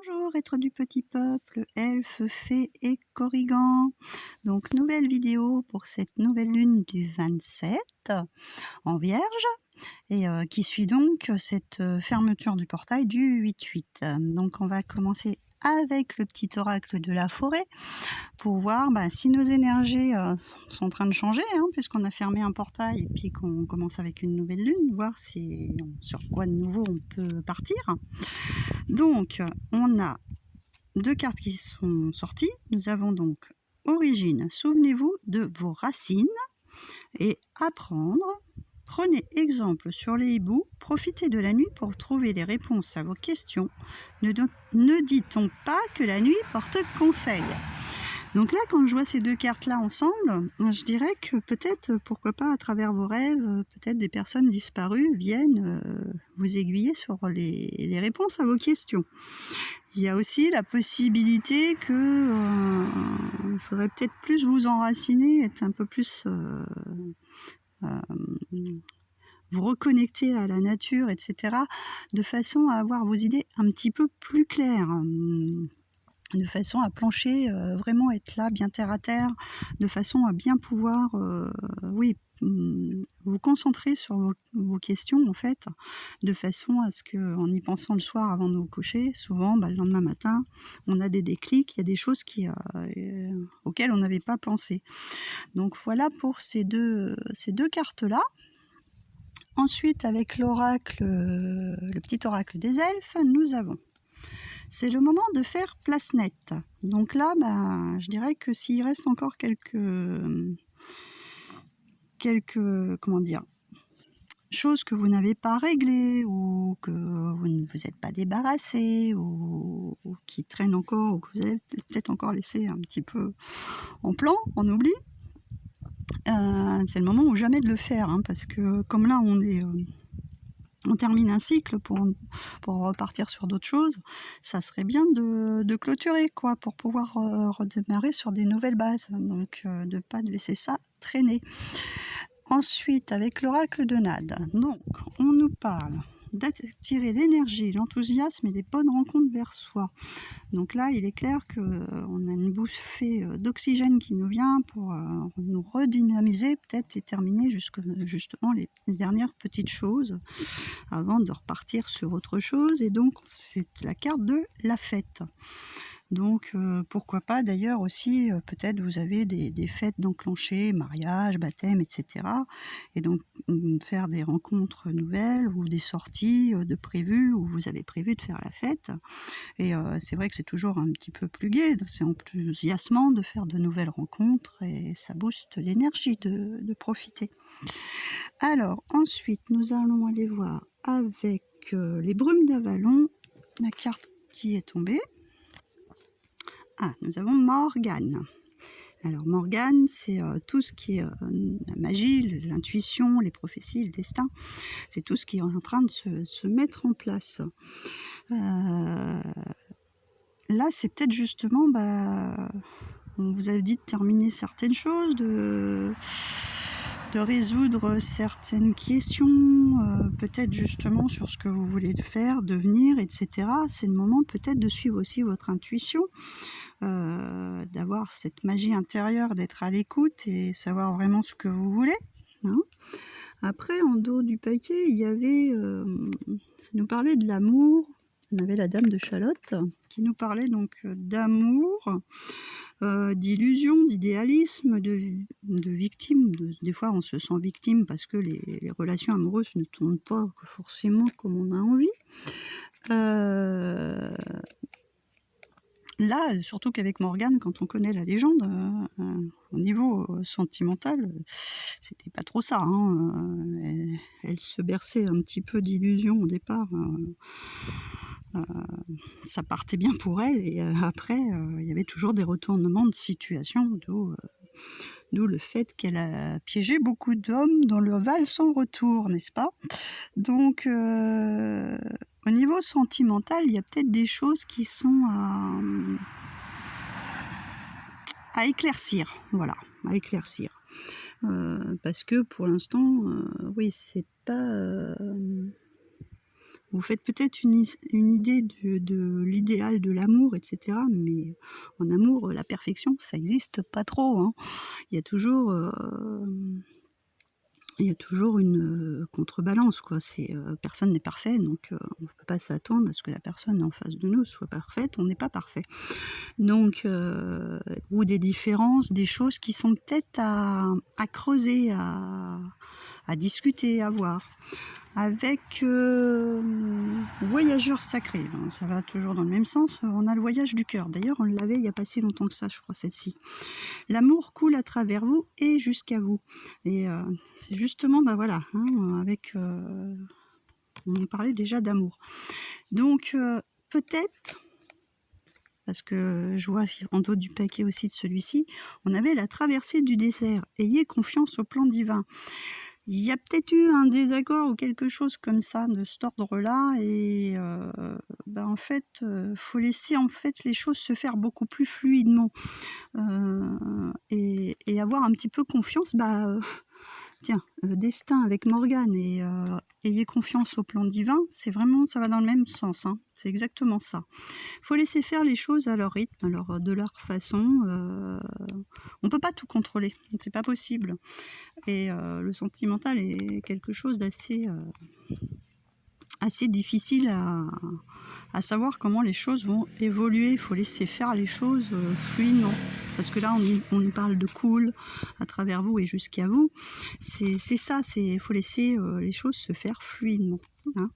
Bonjour, êtres du petit peuple, elfes, fées et corrigans. Donc, nouvelle vidéo pour cette nouvelle lune du 27 en Vierge et qui suit donc cette fermeture du portail du 8-8. Donc, on va commencer avec le petit oracle de la forêt pour voir si nos énergies sont en train de changer, puisqu'on a fermé un portail et puis qu'on commence avec une nouvelle lune, voir sur quoi de nouveau on peut partir. Donc, on a deux cartes qui sont sorties. Nous avons donc Origine. Souvenez-vous de vos racines et apprendre. Prenez exemple sur les hiboux. Profitez de la nuit pour trouver les réponses à vos questions. Ne dit-on pas que la nuit porte conseil ? Donc là, quand je vois ces deux cartes-là ensemble, je dirais que peut-être, pourquoi pas, à travers vos rêves, peut-être des personnes disparues viennent vous aiguiller sur les réponses à vos questions. Il y a aussi la possibilité que il faudrait peut-être plus vous enraciner, être un peu plus vous reconnecter à la nature, etc., de façon à avoir vos idées un petit peu plus claires. De façon à plancher, vraiment être là, bien terre à terre, de façon à bien pouvoir, vous concentrer sur vos questions, en fait, de façon à ce qu'en y pensant le soir avant de vous coucher, souvent, le lendemain matin, on a des déclics, il y a des choses auxquelles on n'avait pas pensé. Donc voilà pour ces deux cartes-là. Ensuite, avec l'oracle, le petit oracle des elfes, nous avons... C'est le moment de faire place nette. Donc là, je dirais que s'il reste encore quelques choses que vous n'avez pas réglées ou que vous ne vous êtes pas débarrassé ou qui traînent encore ou que vous avez peut-être encore laissé un petit peu en plan, en oubli, c'est le moment ou jamais de le faire, parce que comme là on termine un cycle pour repartir sur d'autres choses, ça serait bien de clôturer, pour pouvoir redémarrer sur des nouvelles bases, donc de ne pas laisser ça traîner. Ensuite, avec l'oracle de Nade, donc on nous parle d'attirer l'énergie, l'enthousiasme et des bonnes rencontres vers soi. Donc là, il est clair qu'on a une bouffée d'oxygène qui nous vient pour nous redynamiser, peut-être, et terminer justement les dernières petites choses avant de repartir sur autre chose. Et donc, c'est la carte de la fête. Donc, pourquoi pas d'ailleurs aussi, peut-être vous avez des fêtes d'enclencher, mariage, baptême, etc. Et donc, faire des rencontres nouvelles ou des sorties de prévues où vous avez prévu de faire la fête. Et c'est vrai que c'est toujours un petit peu plus gai, c'est enthousiasmant de faire de nouvelles rencontres et ça booste l'énergie de profiter. Alors, ensuite, nous allons aller voir avec les brumes d'Avalon, la carte qui est tombée. Nous avons Morgane. Alors Morgane, c'est tout ce qui est la magie, l'intuition, les prophéties, le destin. C'est tout ce qui est en train de se mettre en place. Là, c'est peut-être justement, on vous a dit de terminer certaines choses, de résoudre certaines questions, peut-être justement sur ce que vous voulez faire, devenir, etc. C'est le moment peut-être de suivre aussi votre intuition, d'avoir cette magie intérieure, d'être à l'écoute et savoir vraiment ce que vous voulez. Après, en dos du paquet, il y avait, ça nous parlait de l'amour. On avait la dame de Chalotte qui nous parlait donc d'amour, d'illusion, d'idéalisme, de victime. Des fois, on se sent victime parce que les relations amoureuses ne tournent pas forcément comme on a envie. Là, surtout qu'avec Morgane, quand on connaît la légende, au niveau sentimental, c'était pas trop ça. Elle se berçait un petit peu d'illusions au départ. Ça partait bien pour elle et après, il y avait toujours des retournements de situation, d'où le fait qu'elle a piégé beaucoup d'hommes dans le Val sans retour, n'est-ce pas ? Donc, au niveau sentimental, il y a peut-être des choses qui sont à éclaircir, voilà, à éclaircir. Parce que pour l'instant, oui, c'est pas... Vous faites peut-être une idée de l'idéal de l'amour, etc. Mais en amour, la perfection, ça n'existe pas trop, hein. Il y a toujours, une contrebalance, quoi. Personne n'est parfait, donc on ne peut pas s'attendre à ce que la personne en face de nous soit parfaite. On n'est pas parfait. Donc, ou des différences, des choses qui sont peut-être à creuser, à discuter, à voir. Avec voyageur sacré, ça va toujours dans le même sens, on a le voyage du cœur. D'ailleurs, on l'avait il n'y a pas si longtemps que ça, je crois, celle-ci. L'amour coule à travers vous et jusqu'à vous. Et c'est justement, voilà, hein, on parlait déjà d'amour. Donc, peut-être, parce que je vois en dos du paquet aussi de celui-ci, on avait la traversée du désert. Ayez confiance au plan divin. Il y a peut-être eu un désaccord ou quelque chose comme ça, de cet ordre-là, et en fait, faut laisser les choses se faire beaucoup plus fluidement, et avoir un petit peu confiance. Tiens, destin avec Morgane et ayez confiance au plan divin, c'est vraiment, ça va dans le même sens, hein, c'est exactement ça. Faut laisser faire les choses à leur rythme, de leur façon. On peut pas tout contrôler, c'est pas possible. Et le sentimental est quelque chose d'assez difficile à savoir comment les choses vont évoluer. Il faut laisser faire les choses fluidement. Parce que là, on y parle de cool à travers vous et jusqu'à vous. C'est ça, il faut laisser les choses se faire fluidement, hein.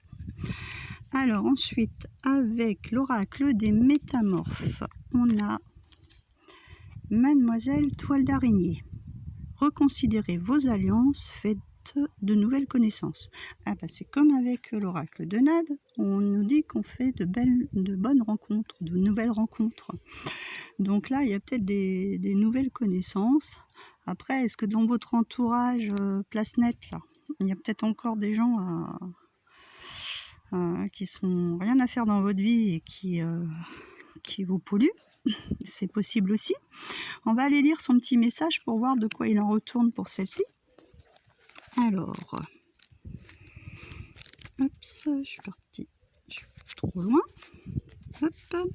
Alors ensuite, avec l'oracle des métamorphes, on a Mademoiselle Toile d'Araignée. Reconsidérez vos alliances, faites de nouvelles connaissances. C'est comme avec l'oracle de Nade, on nous dit qu'on fait de bonnes rencontres, de nouvelles rencontres. Donc là, il y a peut-être des nouvelles connaissances. Après, est-ce que dans votre entourage, place nette, là, il y a peut-être encore des gens qui sont rien à faire dans votre vie et qui vous polluent? C'est possible aussi. On va aller lire son petit message pour voir de quoi il en retourne pour celle-ci. Alors, hop, je suis partie, je suis trop loin. Hop.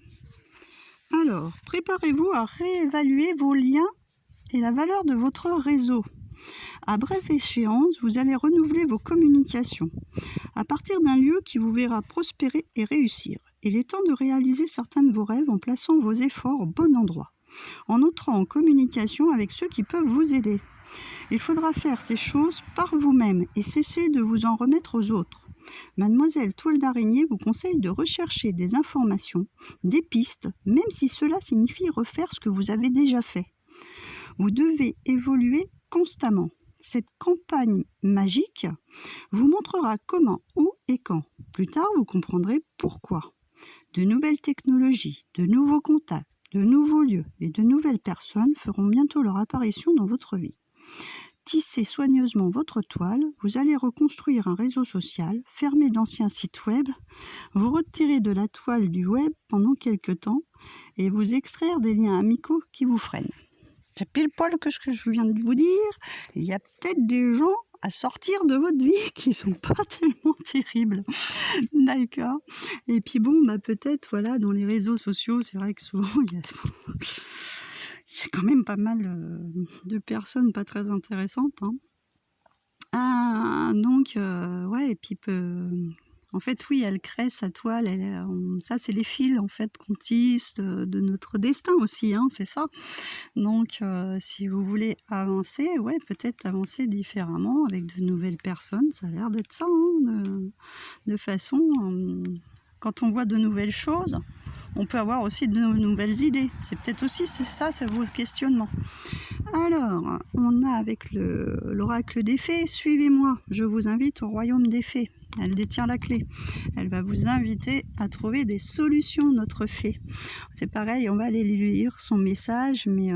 Alors, préparez-vous à réévaluer vos liens et la valeur de votre réseau. À brève échéance, vous allez renouveler vos communications à partir d'un lieu qui vous verra prospérer et réussir. Il est temps de réaliser certains de vos rêves en plaçant vos efforts au bon endroit, en entrant en communication avec ceux qui peuvent vous aider. Il faudra faire ces choses par vous-même et cesser de vous en remettre aux autres. Mademoiselle Toile d'Araignée vous conseille de rechercher des informations, des pistes, même si cela signifie refaire ce que vous avez déjà fait. Vous devez évoluer constamment. Cette campagne magique vous montrera comment, où et quand. Plus tard, vous comprendrez pourquoi. De nouvelles technologies, de nouveaux contacts, de nouveaux lieux et de nouvelles personnes feront bientôt leur apparition dans votre vie. Tissez soigneusement votre toile, vous allez reconstruire un réseau social, fermer d'anciens sites web, vous retirer de la toile du web pendant quelques temps et vous extraire des liens amicaux qui vous freinent. C'est pile poil que ce que je viens de vous dire. Il y a peut-être des gens à sortir de votre vie qui sont pas tellement terribles. D'accord. Et puis peut-être, voilà, dans les réseaux sociaux, c'est vrai que souvent, il y a quand même pas mal de personnes pas très intéressantes, hein. Ouais, et puis en fait, oui, elle crée sa toile. Ça, c'est les fils, en fait, qu'on tisse de notre destin aussi, hein, c'est ça. Donc, si vous voulez avancer, ouais, peut-être avancer différemment avec de nouvelles personnes. Ça a l'air d'être ça, hein, de façon... quand on voit de nouvelles choses, on peut avoir aussi de nouvelles idées. C'est peut-être aussi, c'est vos questionnements. Alors, on a avec l'oracle des fées, suivez-moi, je vous invite au royaume des fées. Elle détient la clé. Elle va vous inviter à trouver des solutions, notre fée. C'est pareil, on va aller lire son message, mais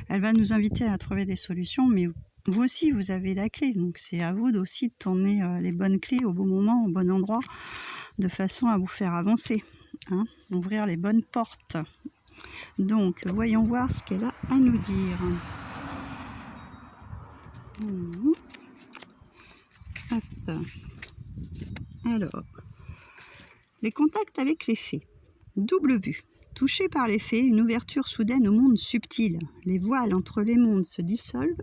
elle va nous inviter à trouver des solutions, mais vous aussi, vous avez la clé. Donc, c'est à vous aussi de tourner les bonnes clés au bon moment, au bon endroit, de façon à vous faire avancer, hein, ouvrir les bonnes portes. Donc, voyons voir ce qu'elle a à nous dire. Hop. Alors, Les contacts avec les fées. Double vue. Touché par les fées, une ouverture soudaine au monde subtil. Les voiles entre les mondes se dissolvent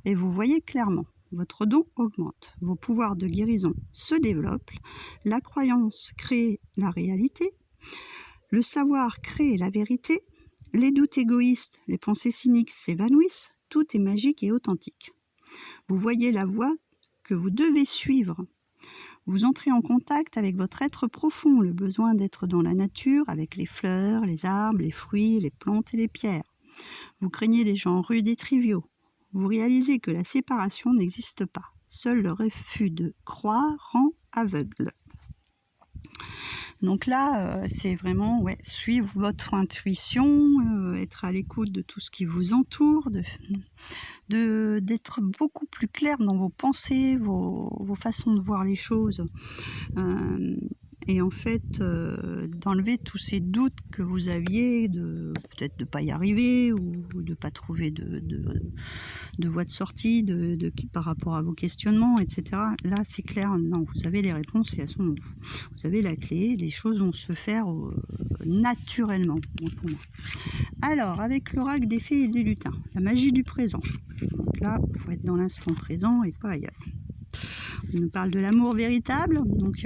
et vous voyez clairement. Votre don augmente, vos pouvoirs de guérison se développent, la croyance crée la réalité, le savoir crée la vérité, les doutes égoïstes, les pensées cyniques s'évanouissent, tout est magique et authentique. Vous voyez la voie que vous devez suivre. Vous entrez en contact avec votre être profond, le besoin d'être dans la nature, avec les fleurs, les arbres, les fruits, les plantes et les pierres. Vous craignez les gens rudes et triviaux. Vous réalisez que la séparation n'existe pas. Seul le refus de croire rend aveugle. Donc là, c'est vraiment suivre votre intuition, être à l'écoute de tout ce qui vous entoure, d'être beaucoup plus clair dans vos pensées, vos façons de voir les choses. Et en fait, d'enlever tous ces doutes que vous aviez, peut-être de ne pas y arriver ou de ne pas trouver de voie de sortie par rapport à vos questionnements, etc. Là, c'est clair, non, vous avez les réponses et elles sont en vous. Vous avez la clé, les choses vont se faire naturellement, pour moi. Alors, avec l'oracle des fées et des lutins, la magie du présent. Donc là, il faut être dans l'instant présent et pas ailleurs. On nous parle de l'amour véritable, donc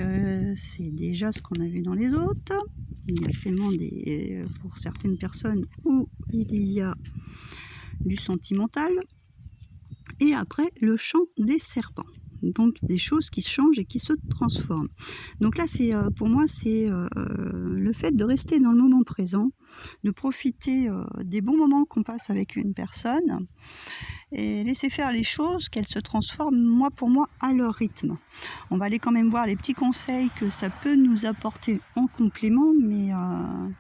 c'est déjà ce qu'on a vu dans les autres. Il y a vraiment pour certaines personnes où il y a du sentimental. Et après, le chant des serpents. Donc des choses qui changent et qui se transforment. Donc là, pour moi, c'est le fait de rester dans le moment présent, de profiter des bons moments qu'on passe avec une personne et laisser faire les choses, qu'elles se transforment, pour moi, à leur rythme. On va aller quand même voir les petits conseils que ça peut nous apporter en complément, mais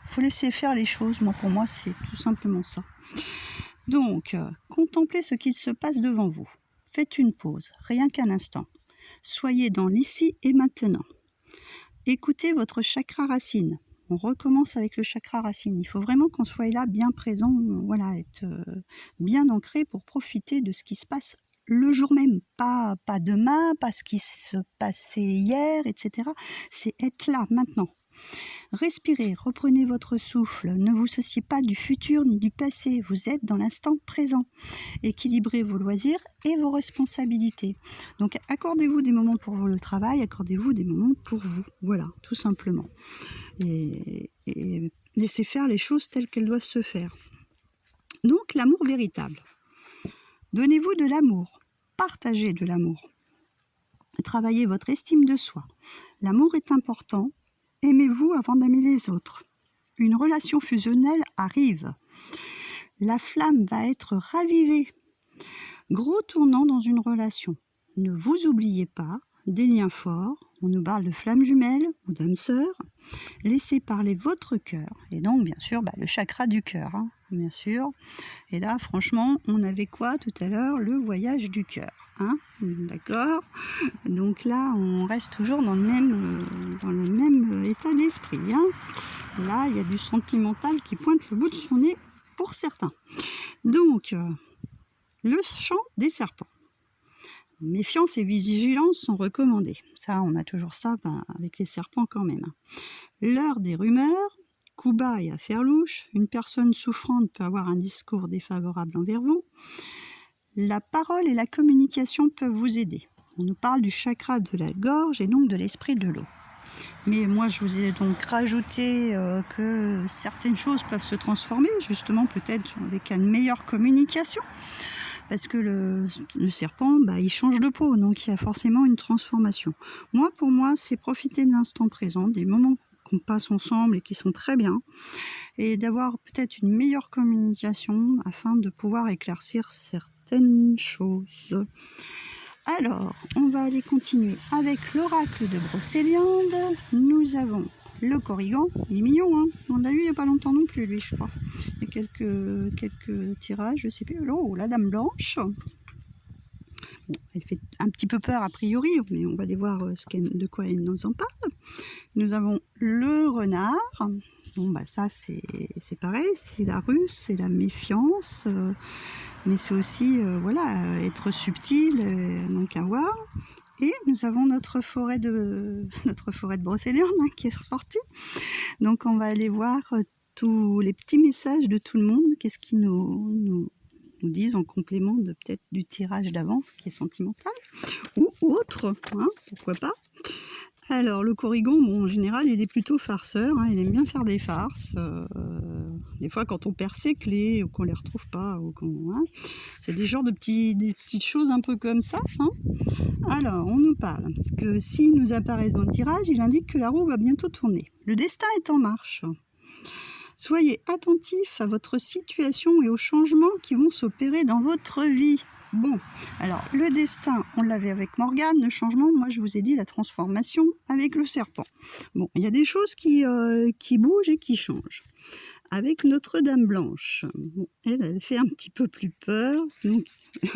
faut laisser faire les choses. Pour moi, c'est tout simplement ça. Donc, contemplez ce qui se passe devant vous. Faites une pause, rien qu'un instant. Soyez dans l'ici et maintenant. Écoutez votre chakra racine. On recommence avec le chakra racine. Il faut vraiment qu'on soit là, bien présent, être bien ancré pour profiter de ce qui se passe le jour même. Pas demain, pas ce qui se passait hier, etc. C'est être là, maintenant. Respirez, reprenez votre souffle, ne vous souciez pas du futur ni du passé, vous êtes dans l'instant présent. Équilibrez vos loisirs et vos responsabilités. Donc accordez-vous des moments pour le travail, accordez-vous des moments pour vous, voilà, tout simplement. Et laissez faire les choses telles qu'elles doivent se faire. Donc l'amour véritable. Donnez-vous de l'amour, partagez de l'amour. Travaillez votre estime de soi. L'amour est important. Aimez-vous avant d'aimer les autres. Une relation fusionnelle arrive. La flamme va être ravivée. Gros tournant dans une relation. Ne vous oubliez pas, des liens forts. On nous parle de flammes jumelles ou d'âmes sœurs. Laissez parler votre cœur. Et donc, bien sûr, le chakra du cœur, bien sûr. Et là, franchement, on avait quoi tout à l'heure? Le voyage du cœur. D'accord. Donc là, on reste toujours dans le même état d'esprit. Là, il y a du sentimental qui pointe le bout de son nez pour certains. Donc, le chant des serpents. Méfiance et vigilance sont recommandées. Ça, on a toujours ça avec les serpents quand même. L'heure des rumeurs, coups bas et affaires louches. Une personne souffrante peut avoir un discours défavorable envers vous. La parole et la communication peuvent vous aider. On nous parle du chakra de la gorge et donc de l'esprit de l'eau. Mais moi, je vous ai donc rajouté que certaines choses peuvent se transformer, justement peut-être avec une meilleure communication. Parce que le serpent, il change de peau, donc il y a forcément une transformation. Pour moi, c'est profiter de l'instant présent, des moments qu'on passe ensemble et qui sont très bien, et d'avoir peut-être une meilleure communication afin de pouvoir éclaircir certaines choses. Alors, on va aller continuer avec l'oracle de Brocéliande. Nous avons le Corrigan, il est mignon, on l'a eu il n'y a pas longtemps non plus, lui, je crois. Il y a quelques tirages, je sais plus. Oh, la Dame Blanche. Bon, elle fait un petit peu peur a priori, mais on va aller voir de quoi elle nous en parle. Nous avons le renard. Bon, ça, c'est pareil, c'est la ruse, c'est la méfiance, mais c'est aussi, être subtil, donc à voir. Et nous avons notre forêt de brocéliande hein, qui est sortie. Donc on va aller voir tous les petits messages de tout le monde, qu'est-ce qu'ils nous disent en complément de peut-être du tirage d'avant qui est sentimental, ou autre, hein, pourquoi pas. Alors le Corrigan, bon, en général il est plutôt farceur, hein, il aime bien faire des farces, des fois quand on perd ses clés ou qu'on les retrouve pas, ou hein, c'est des genres de des petites choses un peu comme ça. Hein. Alors on nous parle, parce que s'il nous apparaît dans le tirage, il indique que la roue va bientôt tourner. Le destin est en marche. Soyez attentifs à votre situation et aux changements qui vont s'opérer dans votre vie. Bon, alors le destin, on l'avait avec Morgane, le changement, moi je vous ai dit la transformation avec le serpent. Bon, il y a des choses qui bougent et qui changent. Avec notre Dame Blanche, bon, elle fait un petit peu plus peur. Donc,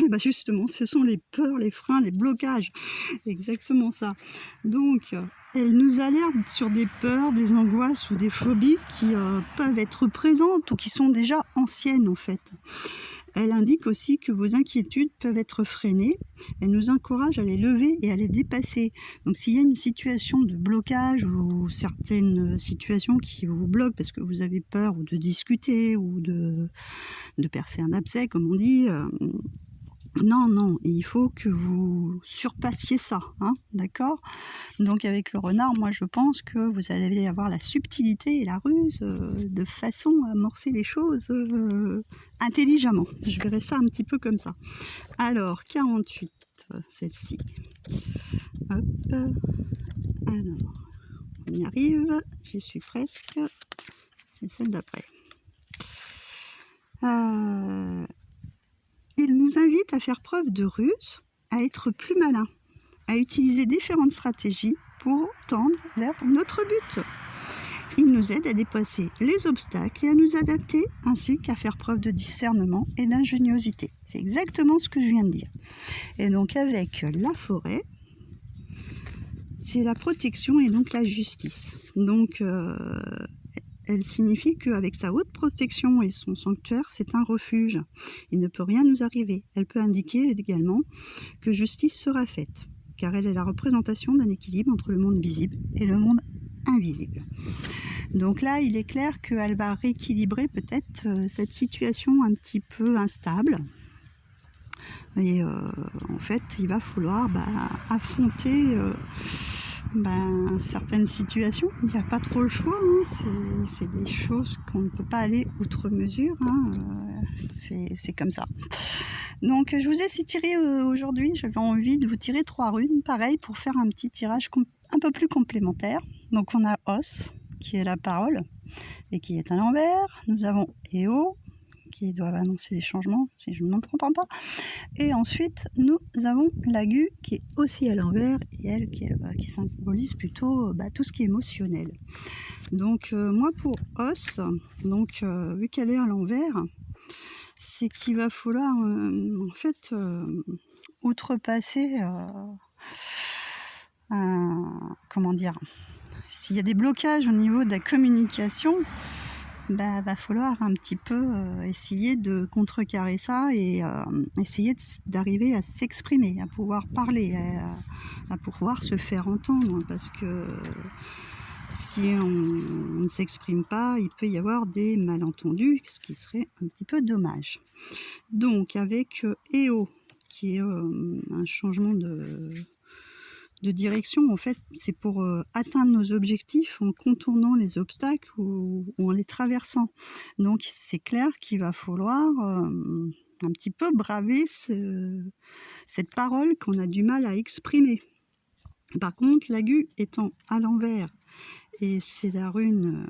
bah justement, ce sont les peurs, les freins, les blocages. Exactement ça. Donc, elle nous alerte sur des peurs, des angoisses ou des phobies qui peuvent être présentes ou qui sont déjà anciennes en fait. Elle indique aussi que vos inquiétudes peuvent être freinées. Elle nous encourage à les lever et à les dépasser. Donc s'il y a une situation de blocage ou certaines situations qui vous bloquent parce que vous avez peur ou de discuter ou de percer un abcès, comme on dit, non, il faut que vous surpassiez ça, hein, d'accord? Donc avec le renard, moi je pense que vous allez avoir la subtilité et la ruse de façon à amorcer les choses intelligemment. Je verrai ça un petit peu comme ça. Alors, 48, celle-ci. Hop, alors, on y arrive, j'y suis presque. C'est celle d'après. Il nous invite à faire preuve de ruse, à être plus malin, à utiliser différentes stratégies pour tendre vers notre but. Il nous aide à dépasser les obstacles et à nous adapter, ainsi qu'à faire preuve de discernement et d'ingéniosité. C'est exactement ce que je viens de dire. Et donc avec la forêt, c'est la protection et donc la justice. Donc elle signifie qu'avec sa haute protection et son sanctuaire, c'est un refuge. Il ne peut rien nous arriver. Elle peut indiquer également que justice sera faite, car elle est la représentation d'un équilibre entre le monde visible et le monde invisible. Donc là, il est clair qu'elle va rééquilibrer peut-être cette situation un petit peu instable. Et en fait, il va falloir affronter certaines situations. Il n'y a pas trop le choix. Hein. C'est des choses qu'on ne peut pas aller outre mesure. Hein. C'est comme ça. Donc je vous ai tiré aujourd'hui, j'avais envie de vous tirer 3 runes, pareil, pour faire un petit tirage un peu plus complémentaire. Donc on a Os, qui est la parole, et qui est à l'envers. Nous avons Eo, qui doivent annoncer des changements, si je ne me trompe pas. Et ensuite, nous avons l'Agu, qui est aussi à l'envers, et elle qui symbolise plutôt tout ce qui est émotionnel. Donc moi pour Os, donc, vu qu'elle est à l'envers, c'est qu'il va falloir en fait outrepasser comment dire, s'il y a des blocages au niveau de la communication, va falloir un petit peu essayer de contrecarrer ça et essayer d'arriver à s'exprimer, à pouvoir parler, à pouvoir se faire entendre, parce que si on ne s'exprime pas, il peut y avoir des malentendus, ce qui serait un petit peu dommage. Donc avec EO, qui est un changement de direction, en fait, c'est pour atteindre nos objectifs en contournant les obstacles ou en les traversant. Donc c'est clair qu'il va falloir un petit peu braver cette parole qu'on a du mal à exprimer. Par contre, l'Agu étant à l'envers, et c'est la rune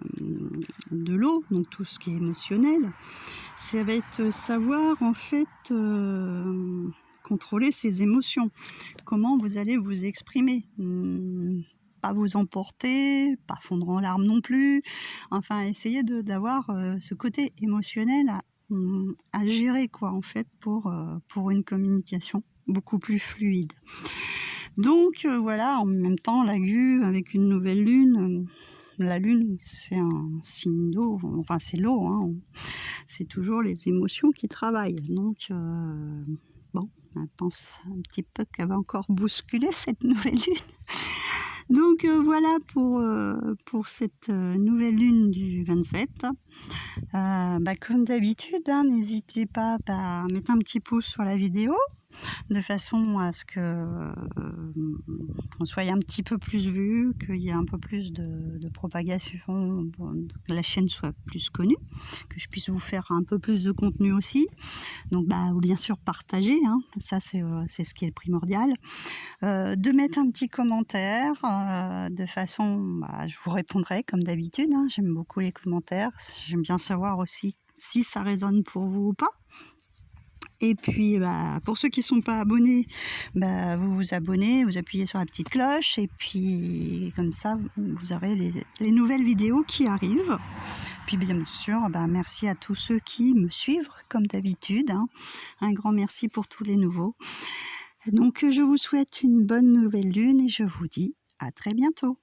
de l'eau, donc tout ce qui est émotionnel, ça va être savoir en fait contrôler ses émotions. Comment vous allez vous exprimer, pas vous emporter, pas fondre en larmes non plus, enfin essayer d'avoir ce côté émotionnel à gérer quoi en fait pour une communication beaucoup plus fluide. Donc voilà, en même temps l'Agu avec une nouvelle lune, la lune c'est un signe d'eau, enfin c'est l'eau, hein, c'est toujours les émotions qui travaillent, donc bon, Elle pense un petit peu qu'elle va encore bousculer cette nouvelle lune. Donc voilà pour cette nouvelle lune du 27. Comme d'habitude, hein, n'hésitez pas à mettre un petit pouce sur la vidéo, de façon à ce que on soit un petit peu plus vu, qu'il y ait un peu plus de propagation, que la chaîne soit plus connue, que je puisse vous faire un peu plus de contenu aussi. Donc bien sûr partager, hein, ça c'est ce qui est primordial. De mettre un petit commentaire, de façon, je vous répondrai comme d'habitude, hein, j'aime beaucoup les commentaires, j'aime bien savoir aussi si ça résonne pour vous ou pas. Et puis pour ceux qui ne sont pas abonnés, vous vous abonnez, vous appuyez sur la petite cloche, et puis comme ça vous aurez les nouvelles vidéos qui arrivent. Puis bien sûr, merci à tous ceux qui me suivent comme d'habitude, hein. Un grand merci pour tous les nouveaux. Donc je vous souhaite une bonne nouvelle lune et je vous dis à très bientôt.